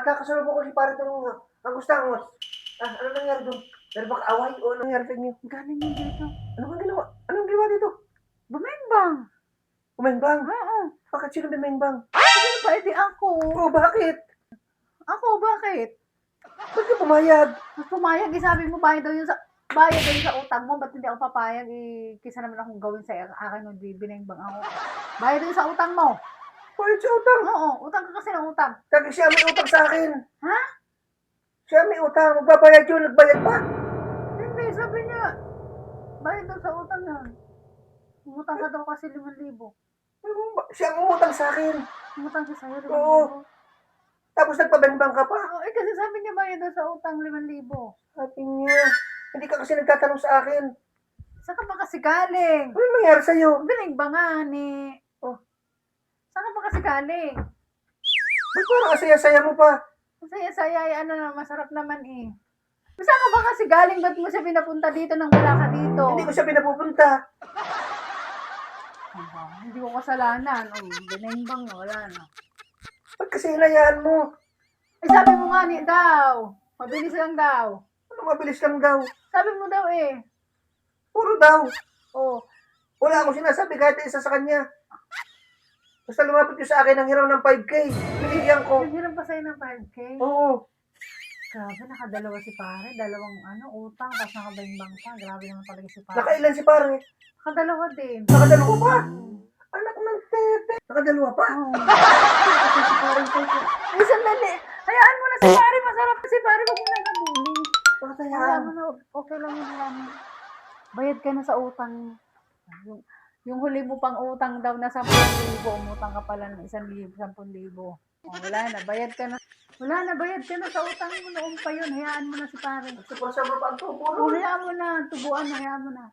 nagkakasalubong ko si pare itong Angustangos. Ano nangyari doon? Meron bang away o ano nangyari sa inyo? Galing yun dito. Ano bang ginawa? Anong ginawa dito? Bumengbang. Umenbang? Oo. Bakit sino bimengbang? Sino ba? Edi ako. Oo, bakit? Ako, bakit? Ba't ka pumayag? Mas pumayag, sabi mo, bayad daw yun sa utang mo. Ba't hindi ako papayag? Kisa naman akong gawin sa akin nung biningbang ako. Bayad daw yun sa utang mo. Bakit siya utang? Oo, utang ka kasi ng utang. Kasi siya may utang sa akin. Ha? Siya may utang. Magbabayad yun. Nagbayad pa. Hindi, sabi niya, bayad daw sa utang yan. Umutang ka daw kasi 5,000. Siya ang umutang sa akin. Umutang siya sa'yo, 5,000. Oo. Tapos nagpabengbang ka pa. Oo, kasi sabi niya bayad daw sa utang 5,000. Sabi niya, hindi ka kasi nagtatanong sa akin. Saan ka ba kasi galing? Ano nangyari sa'yo? Binigbangan eh. Oh. Saan ka ba kasi galing? Ba't parang asaya-saya mo pa? Saya-saya, ano na, masarap naman eh. Saan ka ba kasi galing? Ba't mo siya pinapunta dito nang wala ka dito? Hindi ko siya pinapupunta. Hindi ko kasalanan. Binengbang na, wala na. Ba't kasi hinayaan mo? Eh, sabi mo nga ni daw. Mabilis lang daw. Ano mabilis lang daw? Sabi mo daw eh. Puro daw. Oh, Wala akong sinasabi kahit isa sa kanya. Basta lumapit ko sa akin ng hiraw ng 5K. Binigyan ko. naghiram pa sa'yo ng 5K. Oo. Grabe, nakadalawa si pare. Dalawang utang, tapos nakabengbang pa. Grabe naman talaga si pare. Nakailan si pare? Nakadalawa din. Nakadalawa pa. Anak ng tete. Nakadalawa pa. Oo. Kasi si pare tete. Ay, sandali. Hayaan mo na si pare. Masarap si pare. Huwag mo nang kabuli. Bakit Hayaan hayaan? mo na. Okay lang yun. Hayaan mo. Bayad ka na sa utang. Yung huli mo pang utang daw na 10,000. Umutang ka pala ng 1,000, 10,000. Wala na. Bayad ka na. Wala na. Bayad ka na sa utang mo noon pa yun. Hayaan mo na si pare. Super sa pa ang tubo. Hayaan mo na. Tubuan na. Hayaan mo na.